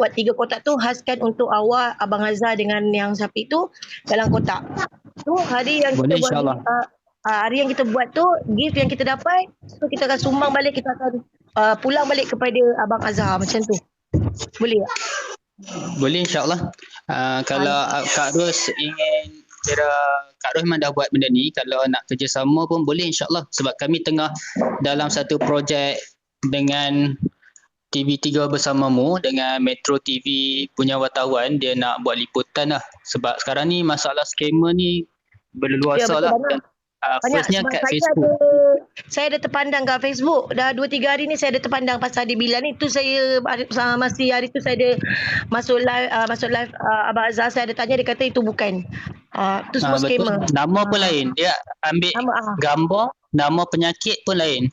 buat 3 kotak tu, khaskan untuk awak, Abang Azhar dengan yang Syafiq tu dalam kotak. Tu hari yang Boleh kita buat insyaAllah. hari yang kita buat tu, gift yang kita dapat, so kita akan sumbang balik, kita akan pulang balik kepada Abang Azhar macam tu. Boleh tak? Boleh insyaAllah. Kalau Kak Ros ingin Kak Ros memang dah buat benda ni, kalau nak kerjasama pun boleh insyaAllah, sebab kami tengah dalam satu projek dengan TV3 bersamamu, dengan Metro TV punya wartawan. Dia nak buat liputan lah, sebab sekarang ni masalah scammer ni berleluasa lah. Banyak Firstnya sebab kat Facebook. saya ada terpandang kat Facebook. Dah 2-3 hari ni saya ada terpandang pasal di Bilal ni. Tu saya masih hari tu saya ada masuk live Abang Azhar, saya ada tanya, dia kata itu bukan. Tu semua Betul. scammer. Nama pun lain. Dia ambil gambar, nama penyakit pun lain.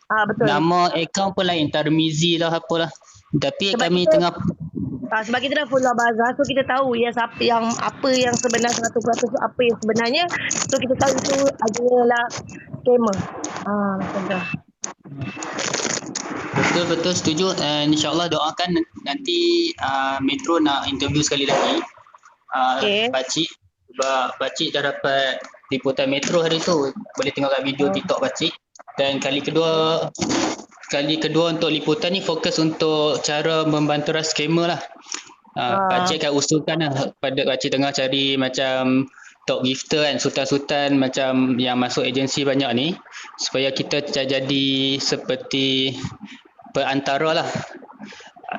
Betul. Nama akaun pun lain, Tarmizi lah apalah. Tapi sebab kami kita, tengah sebab kita dah follow Abang Azhar, so kita tahu apa yang sebenar 100% tu apa yang sebenarnya. So kita tahu itu adalah scammer. Macam tu. Betul setuju. And insyaAllah doakan nanti Metro nak interview sekali lagi Pakcik, sebab Pakcik dah dapat liputan Metro hari tu. Boleh tengok kat video TikTok Pakcik. Dan kali kedua untuk liputan ni fokus untuk cara membanteras scammer lah. Pakcik akan usulkan lah pada Pakcik tengah cari macam top gifter kan, sultan-sultan macam yang masuk agensi banyak ni, supaya kita jadi seperti perantara lah.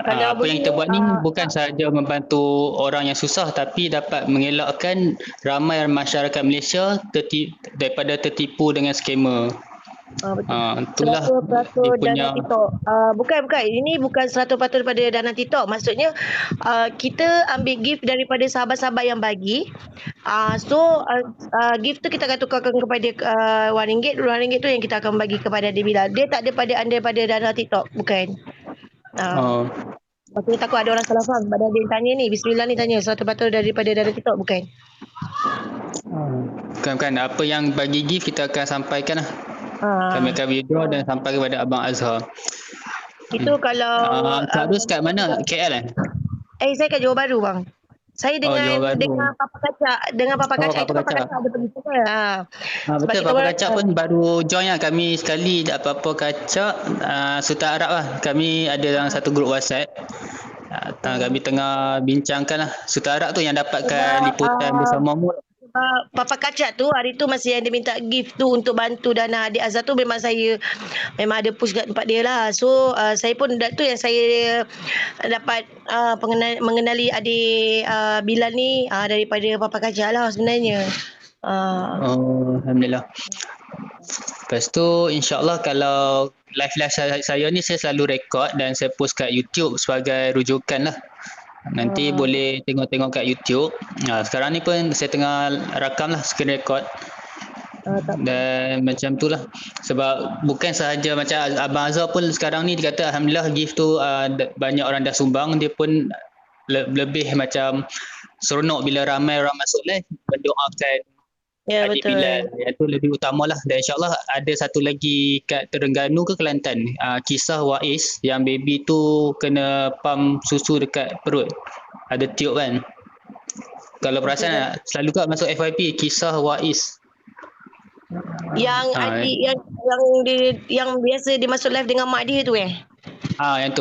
Apa yang kita buat ni bukan sahaja membantu orang yang susah, tapi dapat mengelakkan ramai masyarakat Malaysia daripada tertipu dengan scammer. Itulah dia punya dana TikTok. Bukan. Ini bukan 100% daripada dana TikTok. Maksudnya kita ambil gift daripada sahabat-sahabat yang bagi. Gift tu kita akan tukarkan kepada RM1. RM1 tu yang kita akan bagi kepada Bila. Dia tak daripada dana TikTok, bukan. Maksudnya takut ada orang salah faham. Pada dia tanya ni, Bismillah ni tanya 100% daripada dana TikTok, bukan. Bukan. Apa yang bagi gift kita akan sampaikan lah. Kami akan withdraw dan sampai kepada Abang Azhar. Itu kalau Kak Ros kat mana? KL saya kat Johor Bahru bang. Saya dengan Papa Kacak. Dengan Papa Kacak itu Papa Kacak ada pergi sana. Betul, Papa Kacak pun baru join lah. Kami sekali Papa Kacak Sultan Arab lah. Kami ada dalam satu grup WhatsApp. Kami tengah bincangkan lah. Sultan Arab tu yang dapatkan liputan bersamamu. Papa Kacak tu hari tu masih yang dia minta gift tu untuk bantu dana adik Azhar tu, memang ada push kat tempat dia lah. So saya pun tu yang saya dapat mengenali adik Bilal ni daripada Papa Kacak lah sebenarnya. Alhamdulillah. Lepas tu insyaAllah kalau live saya ni saya selalu rekod dan saya post kat YouTube sebagai rujukan lah. Nanti boleh tengok-tengok kat YouTube. Sekarang ni pun saya tengah rakam lah, screen record. Dan macam tu lah. Sebab bukan sahaja macam Abang Azhar pun sekarang ni dia kata Alhamdulillah gift tu banyak orang dah sumbang. Dia pun lebih macam seronok bila ramai orang masuk live mendoakan adik Bilal. Yang tu lebih utama lah. Dan insyaAllah ada satu lagi kat Terengganu ke Kelantan, kisah Wais yang baby tu kena pam susu dekat perut, ada tiup kan. Kalau perasan selalu kat masuk FYP kisah Wais yang adik yang biasa dia masuk live dengan mak dia tu yang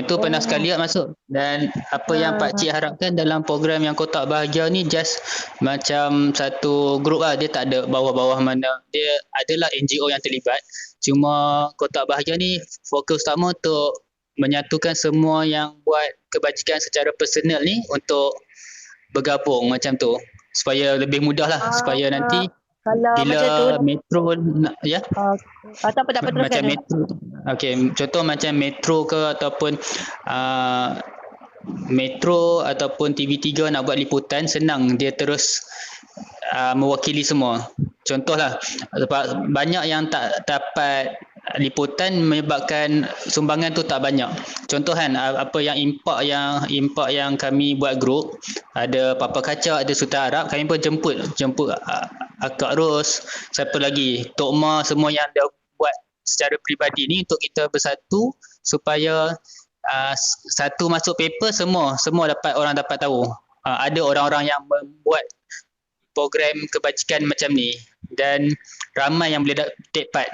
tu pernah sekali masuk. Dan apa yang Pakcik harapkan dalam program yang Kotak Bahagia ni just macam satu grup lah. Dia tak ada bawah-bawah mana. Dia adalah NGO yang terlibat. Cuma Kotak Bahagia ni fokus utama untuk menyatukan semua yang buat kebajikan secara personal ni untuk bergabung macam tu. Supaya lebih mudah lah. Supaya nanti kalau bila macam tu, Metro tak apa macam Metro. Contoh macam Metro ke ataupun Metro ataupun TV3 nak buat liputan, senang dia terus mewakili semua. Contohlah sebab banyak yang tak dapat liputan menyebabkan sumbangan tu tak banyak. Contoh kan apa yang impak yang kami buat grup, ada Papa Kacak, ada Sultan Arab, kami pun jemput Kak Ros, siapa lagi, Tok Ma, semua yang dah buat secara peribadi ni untuk kita bersatu supaya satu masuk paper semua orang dapat tahu. Ada orang-orang yang membuat program kebajikan macam ni dan ramai yang boleh take part.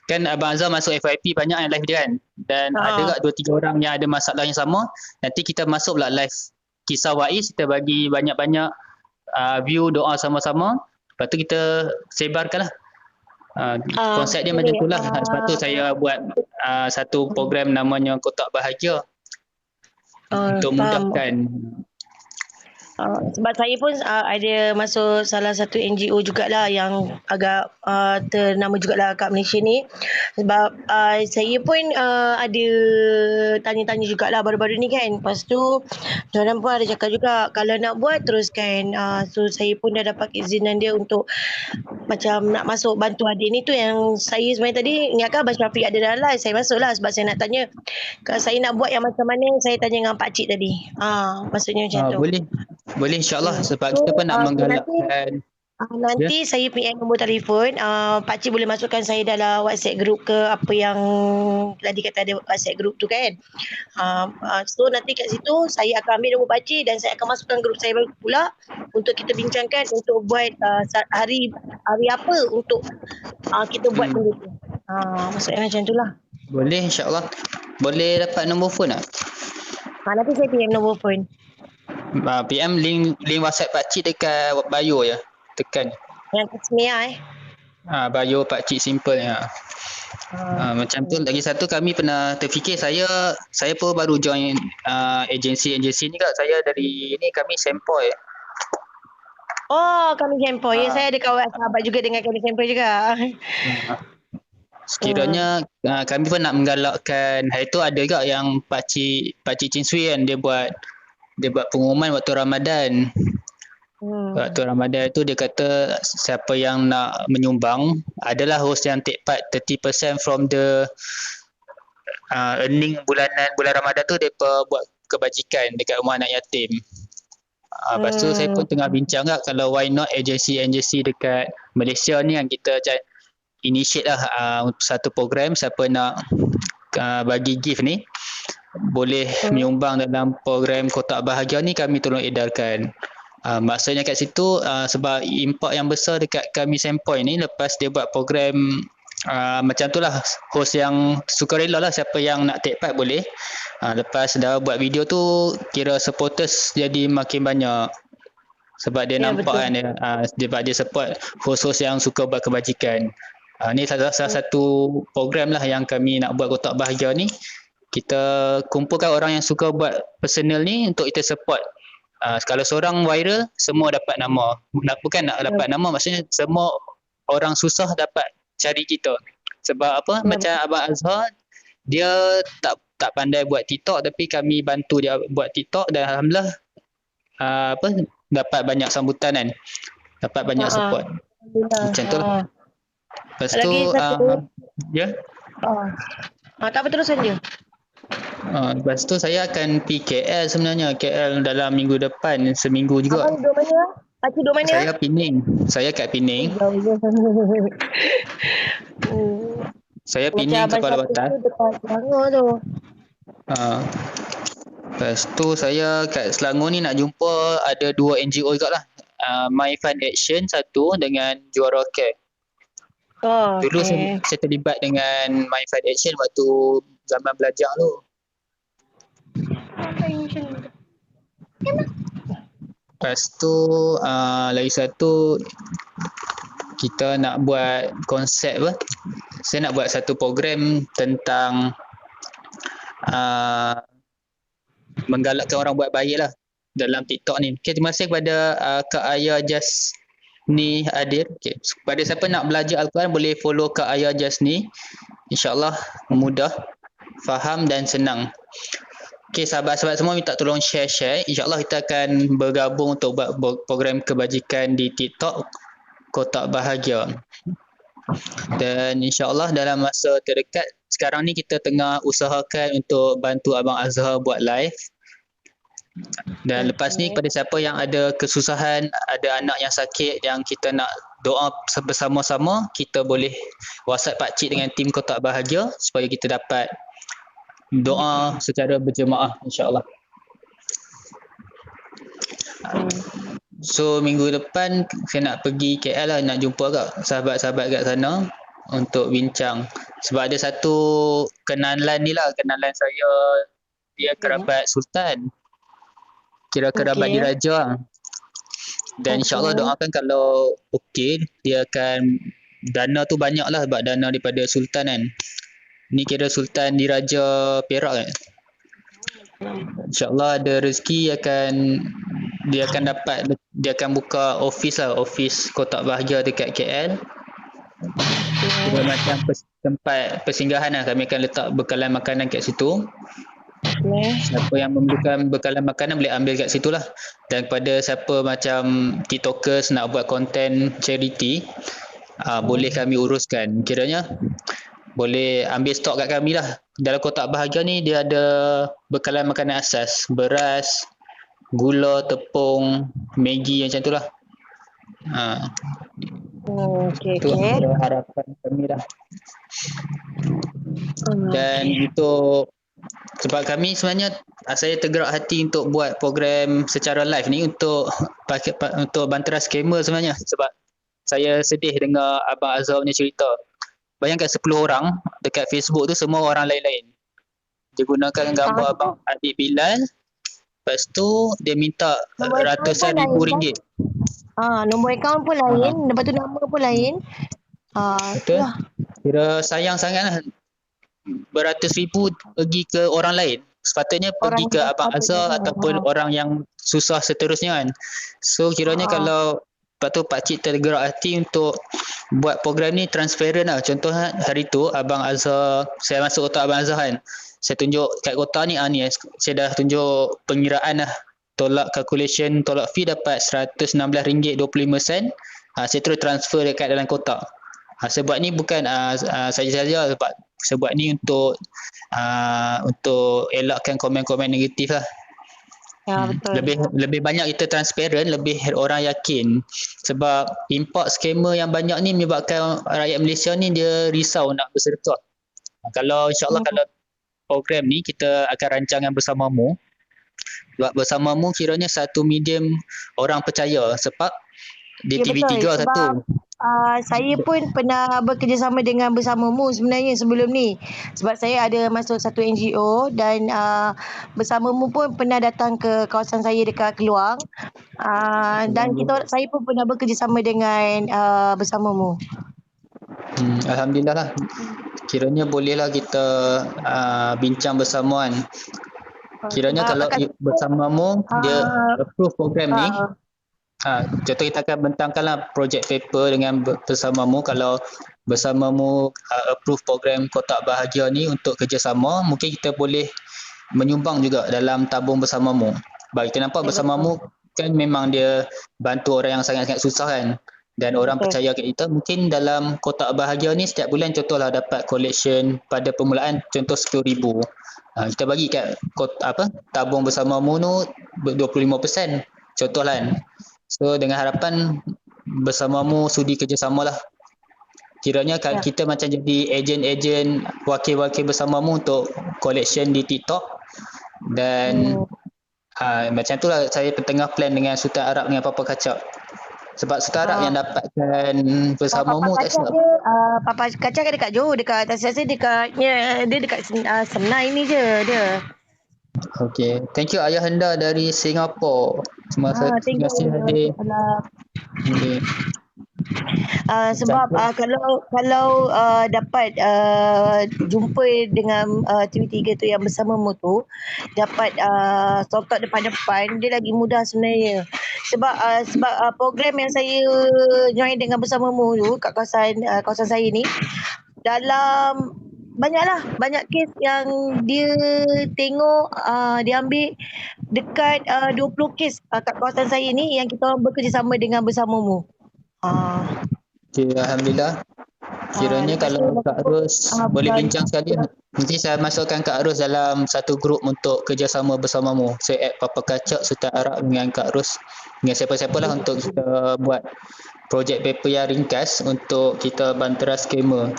Kan Abang Azhar masuk FYP banyak yang live dia kan, dan ada tak 2-3 orang yang ada masalah yang sama, nanti kita masuk pula live kisah Waiz, kita bagi banyak-banyak view doa sama-sama, lepas tu kita sebarkan lah. Konsep dia macam tu lah. Sebab tu saya buat satu program namanya Kotak Bahagia untuk mudahkan. Sebab saya pun ada masuk salah satu NGO jugalah yang agak ternama jugalah kat Malaysia ni. Sebab saya pun ada tanya-tanya jugalah baru-baru ni kan. Lepas tu diorang pun ada cakap juga kalau nak buat teruskan. So saya pun dah dapat izinan dia untuk macam nak masuk bantu adik ni tu yang saya sebenarnya tadi ingatkan Abang Syafiq ada dalam live. Saya masuk lah sebab saya nak tanya kalau saya nak buat yang macam mana, saya tanya dengan Pakcik tadi. Maksudnya macam tu. Boleh insyaAllah sebab kita pun nak menggalakkan. Nanti saya PM nombor telefon. Pakcik boleh masukkan saya dalam WhatsApp group ke apa yang tadi kata ada WhatsApp group tu kan. So nanti kat situ saya akan ambil nombor pakcik dan saya akan masukkan group saya pula untuk kita bincangkan untuk buat hari apa untuk kita buat benda tu. Maksudnya macam tu lah. Boleh insyaAllah. Boleh dapat nombor phone tak? Nanti saya PM nombor phone. PM link WhatsApp pakcik dekat bio je. Tekan. Yang Tasmiyah bio pakcik simple ya. Macam tu. Lagi satu kami pernah terfikir, saya pun baru join agensi ni kat. Saya dari ni kami Sempoi. Oh, kami Sempoi. Ya, saya ada kawan sahabat juga dengan kami Sempoi juga. Sekiranya kami pun nak menggalakkan. Hari tu ada juga yang Pakcik Chin Sui kan, dia buat pengumuman waktu Ramadan. Waktu Ramadan tu dia kata siapa yang nak menyumbang adalah host yang take part 30% from the earning bulan Ramadan tu depa buat kebajikan dekat rumah anak yatim. Lepas tu saya pun tengah bincang tak kalau why not agensi dekat Malaysia ni yang kita initiate lah satu program, siapa nak bagi gift ni boleh menyumbang dalam program Kotak Bahagia ni, kami tolong edarkan. Maksudnya kat situ sebab impak yang besar dekat kami Sempoi ni, lepas dia buat program macam tu lah, host yang sukarela lah, siapa yang nak take part boleh. Lepas dah buat video tu, kira supporters jadi makin banyak. Sebab dia nampak betul. Kan dia support host-host yang suka buat kebajikan. Ni salah satu program lah yang kami nak buat Kotak Bahagia ni. Kita kumpulkan orang yang suka buat personal ni untuk kita support. Kalau seorang viral, semua dapat nama. Bukan nak dapat nama, maksudnya semua orang susah dapat cari kita. Sebab apa? Macam Abang Azhar, dia tak pandai buat TikTok, tapi kami bantu dia buat TikTok dan alhamdulillah dapat banyak sambutan kan. Dapat banyak support. Macam tu lah. Lepas tu ya. Tak apa, teruskan je. Lepas tu saya akan pergi KL sebenarnya. KL dalam minggu depan, seminggu juga. Abang duduk mana? Pakcik duduk mana? Saya Pening. Saya kat Pening. Saya Pening Kepala Batas. Dekat Selangor tu. Lepas tu saya kat Selangor ni nak jumpa ada 2 NGO juga lah. My Fund Action satu dengan Juara Care. Dulu saya terlibat dengan My Fund Action waktu zaman belajar tu. Lepas tu lagi satu kita nak buat konsep saya nak buat satu program tentang menggalakkan orang buat baik lah dalam TikTok ni. Okay, terima kasih kepada Kak Aya Jasni Adir. Okay. Kepada siapa nak belajar Al-Quran boleh follow Kak Aya Jasni. InsyaAllah mudah, faham dan senang. Okay, sahabat-sahabat semua minta tolong share. InsyaAllah kita akan bergabung untuk buat program kebajikan di TikTok Kotak Bahagia. Dan insyaAllah dalam masa terdekat sekarang ni kita tengah usahakan untuk bantu Abang Azhar buat live. Dan lepas ni pada siapa yang ada kesusahan, ada anak yang sakit yang kita nak doa bersama-sama, kita boleh WhatsApp pakcik dengan tim Kotak Bahagia supaya kita dapat doa secara berjemaah insya-Allah. So minggu depan saya nak pergi KL lah, nak jumpa agak sahabat-sahabat kat sana untuk bincang. Sebab ada satu kenalan ni lah, kenalan saya, dia kerabat Sultan. Kira kerabat diraja lah. Dan insyaAllah doakan kalau okey, dia akan, dana tu banyak lah sebab dana daripada Sultan kan. Ni kira Sultan diraja Perak kan. InsyaAllah ada rezeki dia akan buka office lah, office kotak bahagia dekat KL. Kira macam tempat persinggahan lah, kami akan letak bekalan makanan kat situ. Siapa yang memerlukan bekalan makanan boleh ambil kat situ lah. Dan kepada siapa macam TikTokers nak buat konten charity, boleh kami uruskan. Kiranya boleh ambil stok kat kami lah. Dalam kotak bahagia ni dia ada bekalan makanan asas, beras, gula, tepung, Maggi macam tu lah. Itu harapan kami lah. Dan untuk, sebab kami sebenarnya, saya tergerak hati untuk buat program secara live ni untuk bantera skamer sebenarnya. Sebab saya sedih dengar Abang Azhar punya cerita. Bayangkan 10 orang dekat Facebook tu semua orang lain-lain. Dia gunakan gambar Abang Adik Bilal. Lepas tu dia minta ratusan ribu ringgit. Nombor akaun pun lain, lepas tu nama pun lain. Betul. Kira sayang sangat lah. Beratus ribu pergi ke orang lain. Sepatutnya pergi ke Abang Azhar ataupun orang yang susah seterusnya kan. So kiranya kalau, lepas tu pakcik tergerak hati untuk buat program ni transparent lah. Contoh hari tu Abang Azhar, saya masuk kotak Abang Azhar kan. Saya tunjuk kat kotak ni, saya dah tunjuk pengiraan lah. Tolak calculation, tolak fee dapat RM116.25. Saya terus transfer dekat dalam kotak. Saya buat ni bukan saja-saja, sebab saya buat ni untuk elakkan komen-komen negatif lah. Ya, betul. Lebih banyak kita transparent, lebih orang yakin. Sebab import scammer yang banyak ni menyebabkan rakyat Malaysia ni dia risau nak bersedekah. Kalau insyaAllah kalau program ni kita akan rancangan bersamamu. Sebab bersamamu kiranya satu medium orang percaya. Sebab di TV3 satu. Saya pun pernah bekerjasama dengan Bersamamu sebenarnya sebelum ni. Sebab saya ada masuk satu NGO dan Bersamamu pun pernah datang ke kawasan saya dekat Keluang. Dan saya pun pernah bekerjasama dengan Bersamamu. Alhamdulillah lah. Kiranya bolehlah kita bincang bersama kan. Kiranya kalau Bersamamu dia approve program ni, contoh kita akan bentangkanlah projek paper dengan Bersamamu. Kalau Bersamamu approve program kotak bahagia ni untuk kerjasama, mungkin kita boleh menyumbang juga dalam tabung Bersamamu. Sebab kita nampak Bersamamu kan memang dia bantu orang yang sangat-sangat susah kan. Dan orang percaya kat kita. Mungkin dalam kotak bahagia ni setiap bulan contohlah dapat collection pada permulaan contoh RM10,000. Kita bagi kat tabung Bersamamu tu 25%. Contohlah kan. So dengan harapan Bersamamu sudi kerjasama lah. Kiranya kita macam jadi ejen-ejen, wakil-wakil Bersamamu untuk collection di TikTok. Dan macam tu lah saya tengah plan dengan Sultan Arab dengan Papa Kacak. Sebab Sultan Arab yang dapatkan Bersamamu tak silap. Papa Kacak kan dekat Johor, dekat saya dia dekat Senai ni je dia. Okay, thank you Ayahanda dari Singapura. Terima kasih hadir. Sebab kalau dapat jumpa dengan TV3 tu yang Bersamamu tu, dapat sort out depan-depan, dia lagi mudah sebenarnya. Sebab program yang saya join dengan Bersamamu tu kat kawasan saya ni, dalam banyak kes yang dia tengok, dia ambil dekat 20 kes kat kawasan saya ni yang kita bekerjasama dengan Bersamamu. Okay, Alhamdulillah. Kiranya kalau Kak Ros boleh bincang sekali, nanti saya masukkan Kak Ros dalam satu grup untuk kerjasama Bersamamu. Saya add Papa Kacak, Sultan Arab dengan Kak Ros, dengan siapa-siapa lah untuk kita buat projek paper yang ringkas untuk kita bantera skamer.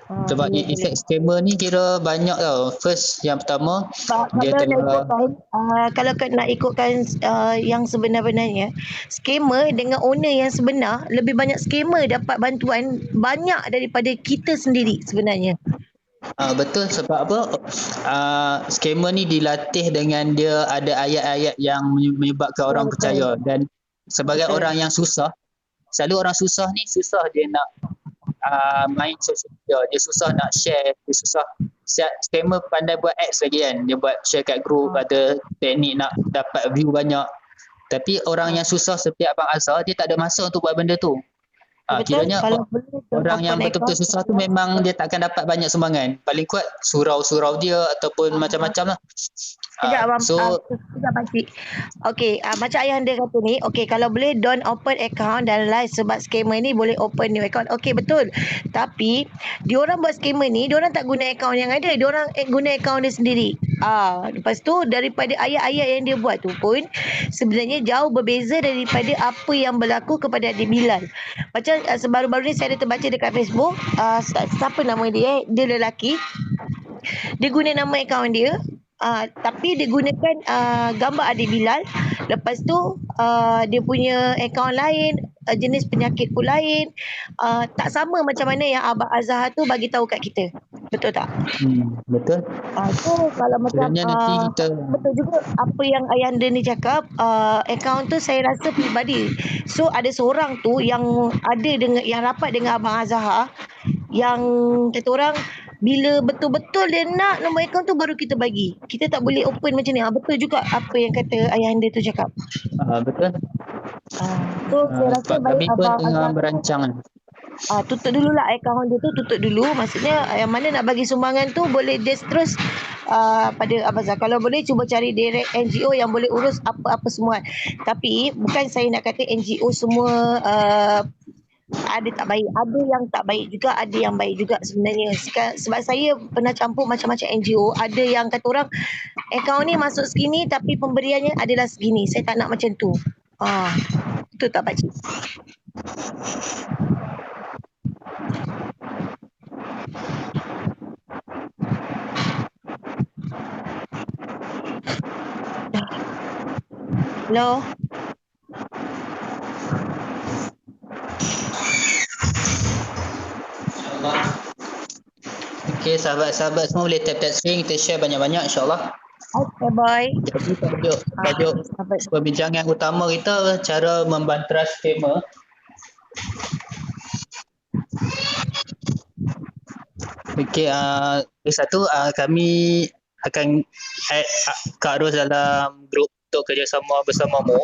Sebab efek scammer ni kira banyak tau. First, yang pertama, dia telah kalau nak ikutkan yang sebenar-benarnya, scammer dengan owner yang sebenar, lebih banyak scammer dapat bantuan banyak daripada kita sendiri sebenarnya. Betul, sebab apa? Scammer ni dilatih dengan dia ada ayat-ayat yang menyebabkan orang percaya, dan sebagai orang yang susah, selalu orang susah ni susah dia nak main social media, dia susah nak share, dia susah. Scammer pandai buat ads lagi kan, dia buat share kat group, ada teknik nak dapat view banyak. Tapi orang yang susah seperti Abang Azhar, dia tak ada masa untuk buat benda tu. Kiranya orang yang betul-betul susah tu memang dia takkan dapat banyak sumbangan. Paling kuat surau-surau dia ataupun macam-macam lah. Sekejap Pakcik. Okey, macam ayah anda kata ni, okey, kalau boleh don't open account dan live, sebab scammer ni boleh open new account. Okey, betul. Tapi diorang buat scammer ni, diorang tak guna account yang ada, diorang guna account dia sendiri. Lepas tu daripada ayat-ayat yang dia buat tu pun sebenarnya jauh berbeza daripada apa yang berlaku kepada adik Bilal. Macam sebaru-baru ni saya ada terbaca dekat Facebook, siapa nama dia, dia lelaki, dia guna nama akaun dia, tapi dia gunakan gambar adik Bilal. Lepas tu dia punya akaun lain, jenis penyakit pun lain, tak sama macam mana yang Abang Azhar tu bagi tahu kat kita. Betul tak? Betul. So kalau macam nanti kita... betul juga apa yang ayah anda ni cakap, akaun tu saya rasa peribadi. So ada seorang tu yang ada dengan, yang rapat dengan Abang Azhar, yang kata orang bila betul-betul dia nak nombor akaun tu baru kita bagi. Kita tak boleh open macam ni. Betul juga apa yang kata ayah anda tu cakap. Betul. So saya rasa baik Abang tengah berancang. Tutup dululah akaun dia tu, tutup dulu. Maksudnya yang mana nak bagi sumbangan tu boleh dia terus pada Abang Azhar. Kalau boleh cuba cari direct NGO yang boleh urus apa-apa semua. Tapi bukan saya nak kata NGO semua ada tak baik, ada yang tak baik juga, ada yang baik juga sebenarnya. Sebab saya pernah campur macam-macam NGO. Ada yang kata orang akaun ni masuk segini tapi pemberiannya adalah segini. Saya tak nak macam tu. Betul tak Pakcik? Hello? Okey, sahabat-sahabat semua boleh tap screen, kita share banyak-banyak insyaAllah. Okay, bye. Jadi tajuk perbincangan utama kita cara membantras scammer. Okey, satu kami akan add Kak Ros dalam grup untuk kerjasama bersamamu.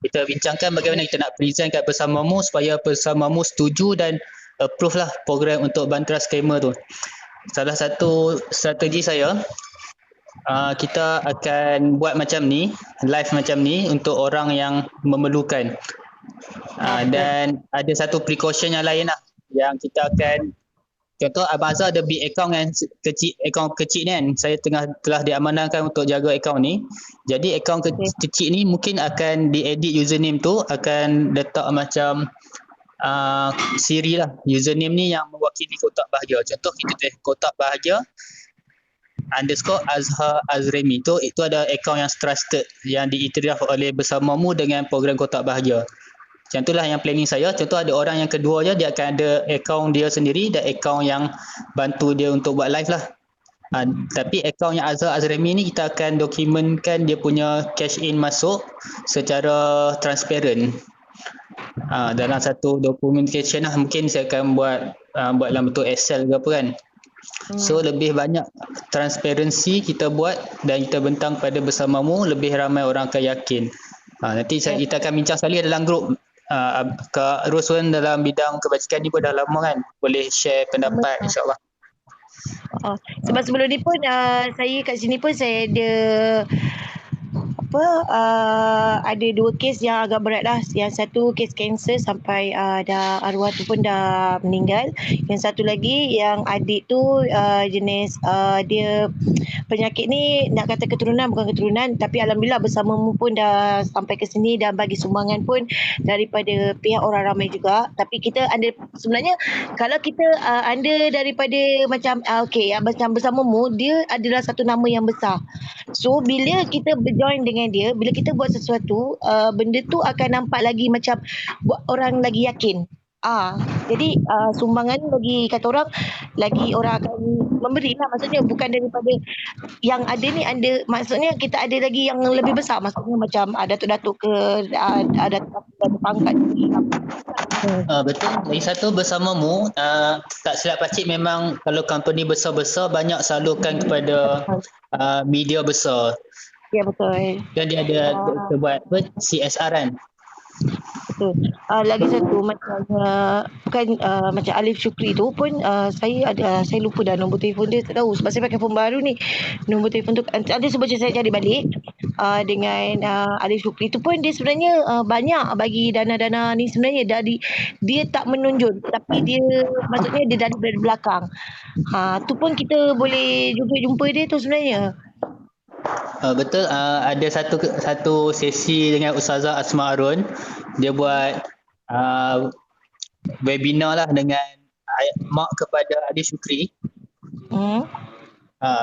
Kita bincangkan bagaimana kita nak present kat bersamamu supaya bersamamu setuju dan approve lah program untuk bantras scammer tu. Salah satu strategi saya, kita akan buat macam ni, live macam ni untuk orang yang memerlukan. Dan ada satu precaution yang lain lah, yang kita akan, contoh Abang Azhar ada big account yang kecil, akaun kecil ni kan, saya telah diamanahkan untuk jaga akaun ni. Jadi akaun kecil ni mungkin akan diedit username tu, akan letak macam siri lah, username ni yang mewakili kotak bahagia. Contoh kita tulis kotak bahagia _Azhar Azremi, itu ada akaun yang trusted, yang diiktiraf oleh bersamamu dengan program kotak bahagia. Macam itulah yang planning saya. Contoh ada orang yang kedua je, dia akan ada akaun dia sendiri dan akaun yang bantu dia untuk buat live lah. Tapi akaun yang Azhar Azremi ni kita akan dokumenkan dia punya cash in masuk secara transparent. Dalam satu documentation lah, mungkin saya akan buat dalam bentuk Excel ke apa kan. So lebih banyak transparansi kita buat dan kita bentang pada bersamamu, lebih ramai orang akan yakin. Nanti kita akan bincang sekali dalam grup. Kak Roswan dalam bidang kebajikan ni pun dah lama kan, boleh share pendapat insyaAllah. Sebab sebelum ni pun saya kat sini pun saya ada ada 2 kes yang agak berat lah. Yang satu kes kanser sampai dah arwah tu pun dah meninggal. Yang satu lagi yang adik tu jenis dia penyakit ni nak kata keturunan bukan keturunan, tapi alhamdulillah bersamamu pun dah sampai ke sini dan bagi sumbangan pun daripada pihak orang ramai juga. Tapi kita ada sebenarnya kalau kita anda daripada macam macam bersamamu, dia adalah satu nama yang besar. So bila kita berjoin dengan dia, bila kita buat sesuatu, benda tu akan nampak lagi macam buat orang lagi yakin. Jadi sumbangan bagi kata orang, lagi orang akan memberi lah, maksudnya bukan daripada yang ada ni, maksudnya kita ada lagi yang lebih besar, maksudnya macam datuk-datuk ke datuk-datuk pangkat ni. Betul. Lagi satu bersamamu, tak silap pakcik memang kalau company besar-besar banyak salurkan kepada media besar. Ya betul. Dan dia ada buat CSR kan. Betul. Lagi satu macam macam Alif Syukri tu pun saya lupa dah nombor telefon dia, tak tahu sebab saya pakai phone baru ni. Nombor telefon tu ada sebab saya cari balik. Dengan Alif Syukri tu pun dia sebenarnya banyak bagi dana-dana ni sebenarnya dia tak menonjol, tapi dia maksudnya dia dari belakang. Tu pun kita boleh juga jumpa dia tu sebenarnya. Betul, ada satu sesi dengan Ustazah Asma Arun. Dia buat webinar lah dengan mak kepada Adi Syukri.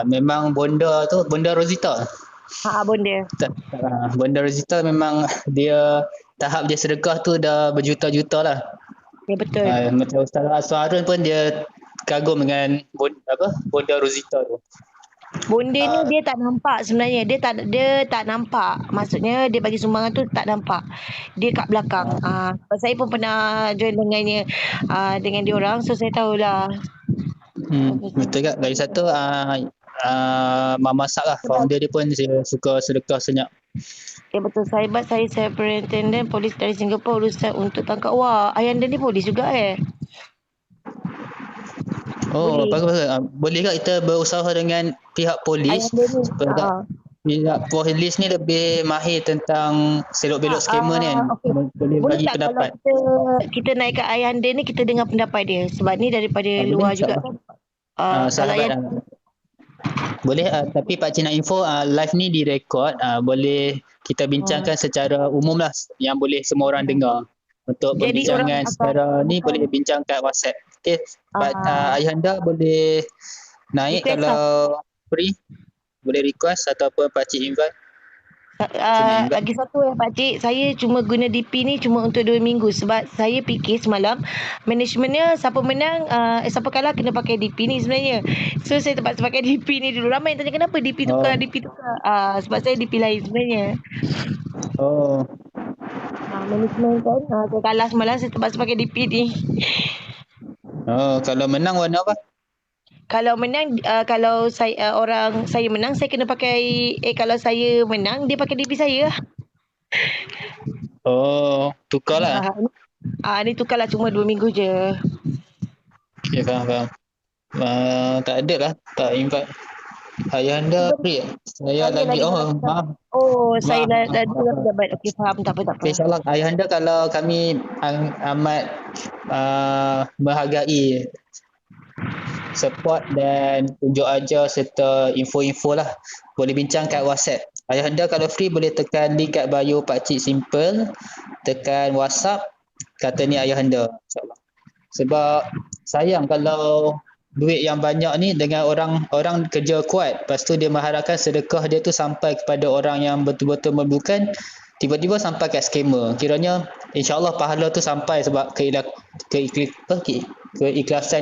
Memang bonda Rosita. Bonda. Bonda Rosita memang dia tahap dia sedekah tu dah berjuta-juta lah. Ya betul. Macam Ustazah Asma Arun pun dia kagum dengan bonda Rosita tu. Bonda ni dia tak nampak sebenarnya. Dia tak nampak. Maksudnya dia bagi sumbangan tu tak nampak. Dia kat belakang. Saya pun pernah join dengannya dengan dia orang, so saya tahulah. Betul tak? Lagi satu Mama Sak lah, founder dia pun dia suka sedekah senyap. Ya betul. Sahabat saya superintendent polis dari Singapura urusan untuk tangkap. Wah, Ayanda ni polis juga Oh, bagus. Boleh tak kita berusaha dengan pihak polis? Pihak polis ni lebih mahir tentang selok-belok scammer ni kan. Boleh bagi pendapat. Kalau kita naik ke Ayanda ni, kita dengar pendapat dia. Sebab ni daripada luar juga kan. Sahabat boleh, tapi Pakcik nak info live ni direkod, boleh kita bincangkan secara umum lah yang boleh semua orang dengar. Untuk perbincangan secara ni boleh bincang kat WhatsApp. Okay, Ayahanda boleh naik request kalau free, boleh request ataupun Pakcik invite. Lagi satu Pakcik, saya cuma guna DP ni cuma untuk 2 minggu sebab saya fikir semalam managementnya siapa menang siapa kalah kena pakai DP ni sebenarnya. So saya terpaksa pakai DP ni dulu. Ramai yang tanya kenapa DP tukar. Sebab saya DP lain sebenarnya. Management kan, saya kalah semalam, saya terpaksa pakai DP ni. Kalau menang warna apa? Kalau menang, kalau saya menang, saya kena pakai, kalau saya menang, dia pakai DP saya. Tukarlah. Ni tukarlah, cuma 2 minggu je. Okay, faham. Tak ada lah, tak invite. Ayahanda free. Saya lagi maaf. Saya dah dapat. Okey, faham, tak apa. Okay, InsyaAllah Ayahanda, kalau kami amat menghargai support dan tunjuk ajar serta info-info lah, boleh bincang kat WhatsApp. Ayahanda kalau free boleh tekan link kat bio Pakcik Simple, tekan WhatsApp, kata ni Ayahanda, insyaAllah. Sebab sayang kalau duit yang banyak ni dengan orang kerja kuat, lepas tu dia mengharapkan sedekah dia tu sampai kepada orang yang betul-betul memerlukan, tiba-tiba sampai kat scammer. Kiranya insyaAllah pahala tu sampai sebab keikhlasan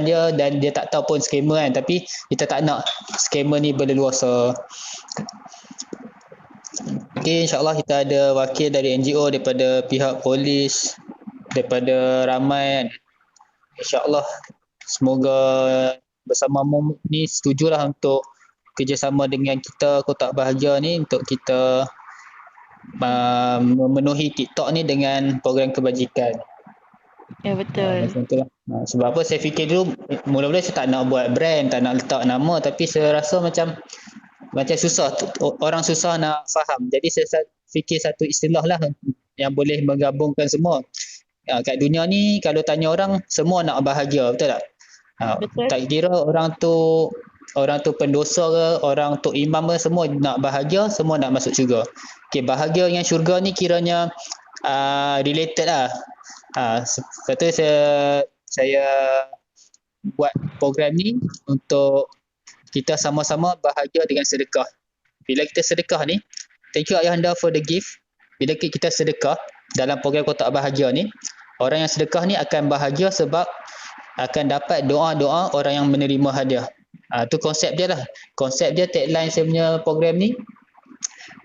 dia, dan dia tak tahu pun scammer kan, tapi kita tak nak scammer ni berleluasa. Okay, insyaAllah kita ada wakil dari NGO, daripada pihak polis, daripada ramai kan. InsyaAllah semoga bersamamu ni setujulah untuk kerjasama dengan kita Kotak Bahagia ni, untuk kita memenuhi TikTok ni dengan program kebajikan. Ya betul. Sebab apa, saya fikir dulu mula-mula saya tak nak buat brand, tak nak letak nama, tapi saya rasa macam macam susah orang susah nak faham. Jadi saya fikir satu istilah lah yang boleh menggabungkan semua. Kat dunia ni kalau tanya orang semua nak bahagia, betul tak? Betul. Tak kira orang tu pendosa ke, orang tu imam ke, semua nak bahagia, semua nak masuk syurga. Okey, bahagia dengan syurga ni kiranya related lah. Sebab tu saya buat program ni untuk kita sama-sama bahagia dengan sedekah. Bila kita sedekah ni, thank you Ayahanda for the gift. Bila kita sedekah dalam program Kotak Bahagia ni, orang yang sedekah ni akan bahagia sebab akan dapat doa-doa orang yang menerima hadiah. Tu konsep dia lah. Konsep dia, tagline saya punya program ni,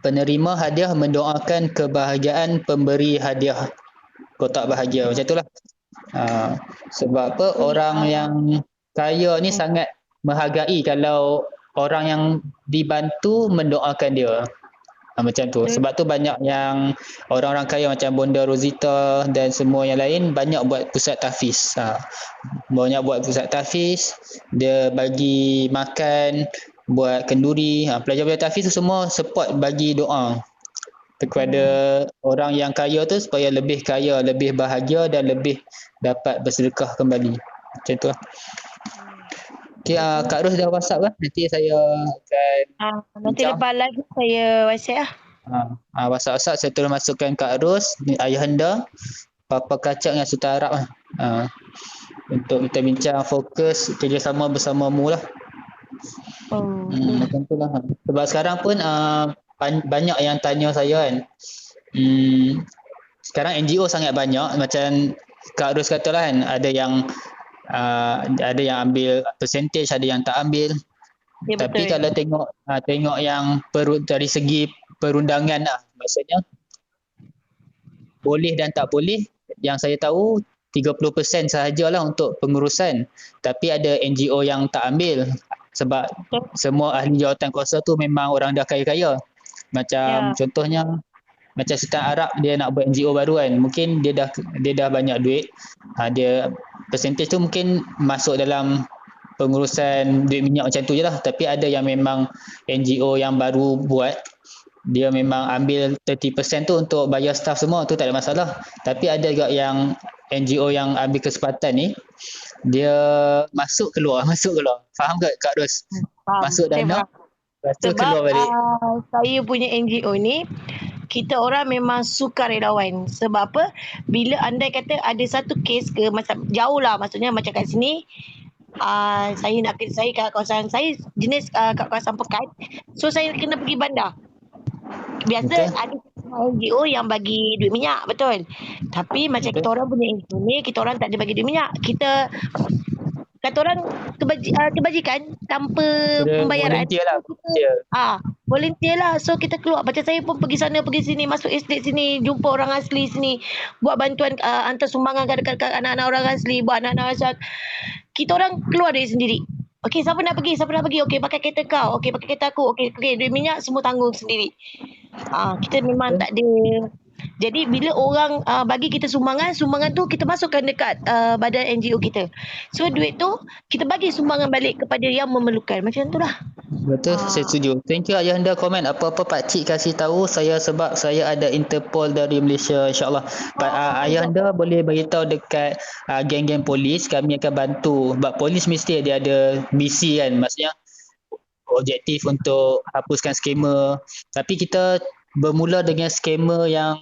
penerima hadiah mendoakan kebahagiaan pemberi hadiah Kotak Bahagia. Macam itulah. Sebab apa, orang yang kaya ni sangat menghargai kalau orang yang dibantu mendoakan dia. Macam tu. Sebab tu banyak yang orang-orang kaya macam Bonda Rosita dan semua yang lain banyak buat pusat tahfiz. Banyak buat pusat tahfiz, dia bagi makan, buat kenduri. Pelajar-pelajar tahfiz tu semua support bagi doa kepada orang yang kaya tu supaya lebih kaya, lebih bahagia dan lebih dapat bersedekah kembali. Macam tu lah. Okay, Kak Ros dah WhatsApp lah. Nanti saya akan nanti lepas live saya WhatsApp lah. WhatsApp saya terus masukkan Kak Ros, Ayahanda, Papa Kacak dengan Sultan Arab lah. Untuk kita bincang fokus kerjasama bersamamu lah. Macam tu lah. Sebab sekarang pun banyak yang tanya saya kan. Sekarang NGO sangat banyak. Macam Kak Ros kata lah kan, ada yang ambil percentage, ada yang tak ambil. Ya, tapi betul. Kalau tengok yang dari segi perundangan lah, maksudnya boleh dan tak boleh, yang saya tahu 30% sahajalah untuk pengurusan, tapi ada NGO yang tak ambil sebab semua ahli jawatan kuasa tu memang orang dah kaya-kaya. Macam contohnya macam Sultan Arab, dia nak buat NGO baru kan, mungkin dia dah banyak duit, dia percentage tu mungkin masuk dalam pengurusan duit minyak macam tu je lah. Tapi ada yang memang NGO yang baru buat, dia memang ambil 30% tu untuk bayar staff semua, tu tak ada masalah. Tapi ada juga yang NGO yang ambil kesempatan ni, dia masuk keluar. Faham tak Kak Ros? Masuk dana, lepas tu keluar balik. Saya punya NGO ni, kita orang memang sukarelawan. Sebab apa? Bila andai kata ada satu kes ke, macam jauh lah, maksudnya macam kat sini, saya kat kawasan saya jenis kat kawasan Pekat, so saya kena pergi bandar. Biasa ada NGO yang bagi duit minyak, betul. Tapi macam kita orang punya NGO ni, kita orang tak ada bagi duit minyak. Kita kata orang kebajikan tanpa pembayaran. Volunteer lah. So kita keluar. Macam saya pun pergi sana pergi sini, masuk estate sini, jumpa orang asli sini, buat bantuan, hantar sumbangan dekat anak-anak orang asli, buat anak-anak asli. Kita orang keluar dari sendiri. Okey, siapa nak pergi? Okey, pakai kereta kau. Okey, pakai kereta aku. Okey, duit minyak semua tanggung sendiri. Kita memang tak ada. Jadi bila orang bagi kita sumbangan tu kita masukkan dekat badan NGO kita. So duit tu kita bagi sumbangan balik kepada yang memerlukan. Macam tu lah. Betul, saya setuju. Thank you Ayahanda komen. Apa-apa Pak Cik kasih tahu saya, sebab saya ada Interpol dari Malaysia, insyaAllah. Ayahanda boleh beritahu dekat geng-geng polis, kami akan bantu. Sebab polis mesti dia ada misi kan, maksudnya objektif untuk hapuskan skema. Tapi kita bermula dengan skema yang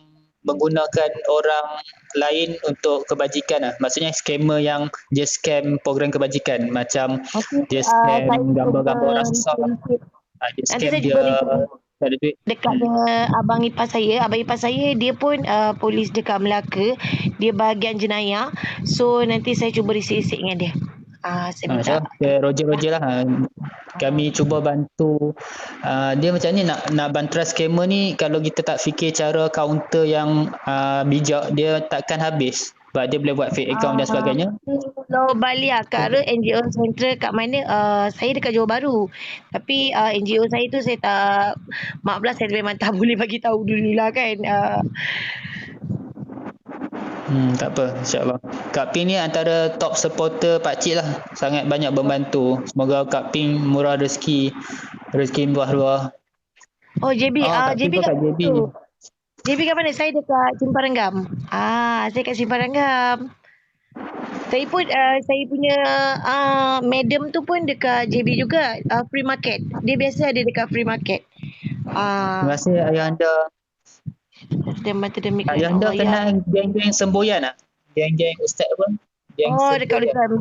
menggunakan orang lain untuk kebajikan lah. Maksudnya skema yang dia scam program kebajikan. Macam dia scam gambar-gambar orang susah. Dia scam dia tak ada duit. Dekat abang ipar saya dia pun polis dekat Melaka. Dia bahagian jenayah. So nanti saya cuba risik-risik dengan dia. Saya minta Roger lah. Kami cuba bantu dia macam ni, nak bantu skamer ni. Kalau kita tak fikir cara counter yang bijak, dia takkan habis. Sebab dia boleh buat fake account dan sebagainya. Kalau Balia Kak Ros, NGO Central kat mana? Saya dekat Johor Bahru. Tapi NGO saya tu saya tak, maaf lah, saya memang tak boleh bagi tahu dululah kan. Tak apa, insyaAllah. Kak Ping ni antara top supporter Pak Cik lah. Sangat banyak membantu. Semoga Kak Ping murah rezeki Rezeki buah luar. Oh, JB. Oh, Kak Ping JB pun kat kat mana JB. tu? JB kat mana? Saya dekat Simpang Renggam. Saya kat Simpang Renggam. Saya punya madam tu pun dekat JB juga, free market. Dia biasa ada dekat free market. Terima kasih ayah anda. Dan bantu demi Ayah kerana anda Allah ya. kenal geng-geng semboyan tak? Geng-geng ustaz apa? Geng Dekat semboyan. belakang.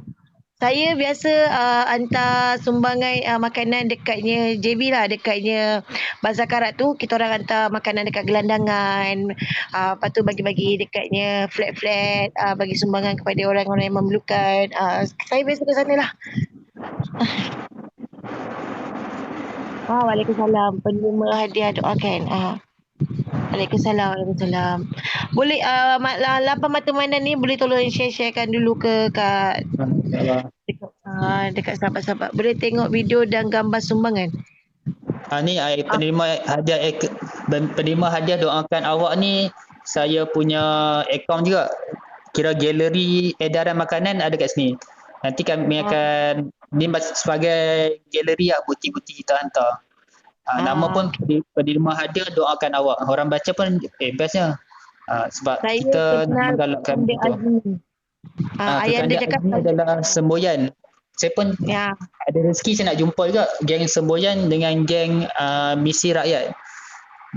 Saya biasa hantar sumbangan makanan dekatnya JB lah, dekatnya Bazar Karat tu. Kita orang hantar makanan dekat gelandangan. Lepas tu bagi-bagi dekatnya flat-flat, bagi sumbangan kepada orang-orang yang memerlukan. Saya biasa ke sana lah. Waalaikumsalam. Penerima hadiah doakan. Waalaikumsalam. Boleh lapan mata mandan ni boleh tolong share-sharekan dulu ke kat InsyaAllah. dekat sahabat-sahabat. Boleh tengok video dan gambar sumbangan. Ni penerima hadiah doakan awak ni, saya punya akaun juga. Kira galeri edaran makanan ada kat sini. Nanti kami akan ni sebagai galeri lah, buti-buti kita hantar. Nama pun penerima hadiah doakan awak. Orang baca pun bestnya. Sebab Saya kita kenal menggalakkan Anda itu. Azmi. Ayah anda Kekandang cakap Azmi adalah semboyan. Saya pun ya. ada rezeki saya nak jumpa juga geng semboyan dengan geng misi rakyat.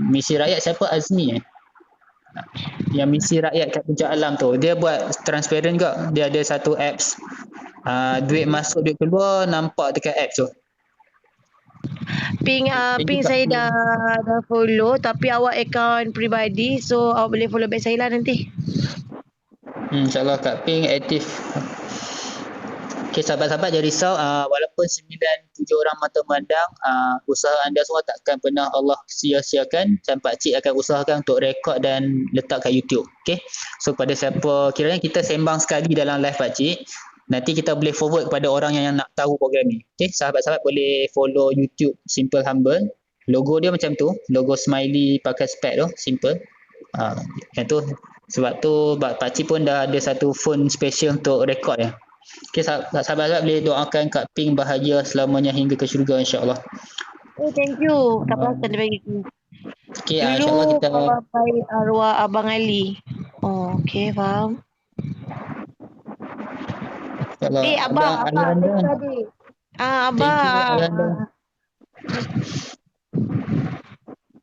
Misi rakyat siapa? Azmi Yang misi rakyat kat Puncak Alam tu. Dia buat transparent juga. Dia ada satu apps. Duit masuk, duit keluar nampak dekat apps tu. Ping saya dah follow, tapi awak akaun peribadi, so awak boleh follow back saya lah nanti. InsyaAllah Kak Ping aktif. Okay, sahabat-sahabat jangan risau, walaupun 9-7 orang mata memandang, usaha anda semua takkan pernah Allah sia-siakan, dan Pakcik akan usahakan untuk rekod dan letak kat YouTube. Okay, so pada siapa, kiranya kita sembang sekali dalam live Pakcik, nanti kita boleh forward kepada orang yang nak tahu program ni. Okay, sahabat-sahabat boleh follow YouTube Simple Humble, logo dia macam tu, logo smiley pakai spek tu, simple. Yang tu, sebab tu Pakcik pun dah ada satu phone special untuk rekod ya. Okay, sahabat-sahabat boleh doakan Kak Ping bahagia selamanya hingga ke syurga insya-Allah. Thank you. Tak perasan dia bagi aku. Okay, insya-Allah kita baik arwah Abang Ali. Okay, faham. Abang tadi.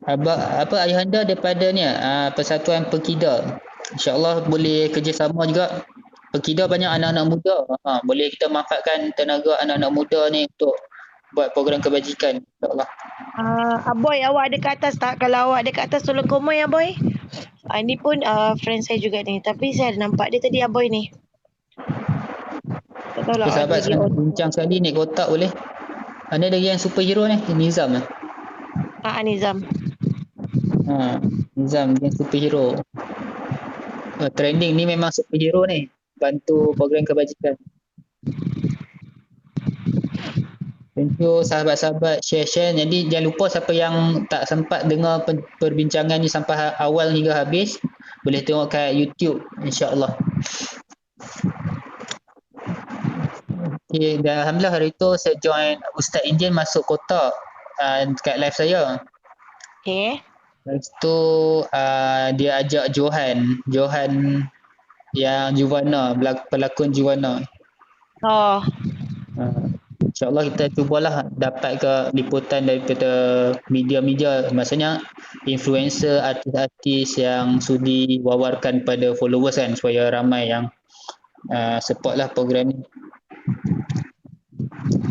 Abang ayahanda daripada ni Persatuan Pekida. InsyaAllah boleh kerjasama juga. Pekida banyak anak-anak muda. Boleh kita manfaatkan tenaga anak-anak muda ni untuk buat program kebajikan. InsyaAllah. Aboy, awak ada kat atas tak? Kalau awak ada kat atas, tolong komen ya, Boy. Ini pun friend saya juga ni. Tapi saya ada nampak dia tadi, Aboy ni. Tak tahu lah. Sahabat saya nak bincang sekali naik kotak boleh? Ada lagi yang superhero ni? Nizam lah. Nizam. Nizam yang superhero. Trending ni memang superhero ni. Bantu program kebajikan. Thank you sahabat-sahabat share-share. Jadi jangan lupa siapa yang tak sempat dengar perbincangan ni sampai awal hingga habis, boleh tengok kat YouTube insya-Allah. Okay, dan alhamdulillah hari tu saya join Ustaz Indian masuk kotak dekat live saya. Okay. Lepas tu dia ajak Johan yang Juvana, pelakon Juvana. InsyaAllah kita cubalah dapat ke liputan daripada media-media, maksudnya influencer, artis-artis yang sudi wawarkan pada followers kan, supaya ramai yang support lah program ni.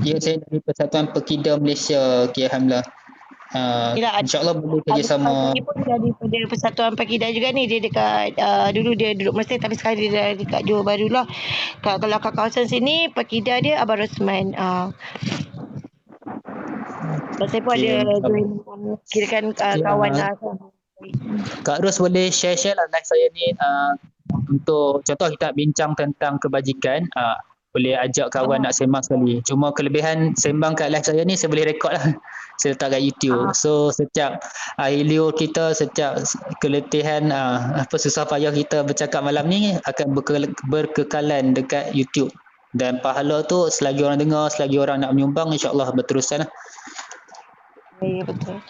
Ya, saya dari Persatuan Pekida Malaysia. Okay, alhamdulillah. InsyaAllah boleh kerjasama. Dia pun daripada Persatuan Pekida juga ni. Dia dekat dulu dia duduk Mesir, tapi sekarang dia dah dekat Johor Bahru lah. Kalau kat kawasan sini Pekida dia Abang Rosman. Saya pun ada kirakan kawan lah. Kak Ros boleh share lah live saya ni, untuk contoh kita bincang tentang kebajikan, boleh ajak kawan nak sembang sekali. Cuma kelebihan sembang kat live saya ni, saya boleh rekod lah. Saya letak kat YouTube. So setiap liur kita, setiap keletihan, susah payah kita bercakap malam ni akan berkekalan dekat YouTube. Dan pahala tu selagi orang dengar, selagi orang nak menyumbang, insya-Allah berterusan lah. Ya, betul.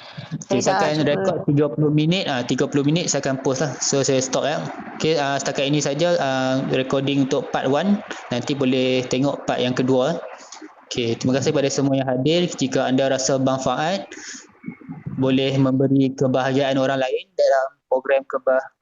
Okay, saya dah akan cuba. rekod 30 minit, 30 minit saya akan post lah. So saya stop ya. Okay, setakat ini saja recording untuk part 1. Nanti boleh tengok part yang kedua. Okay, terima kasih kepada semua yang hadir. Jika anda rasa bermanfaat, boleh memberi kebahagiaan orang lain dalam program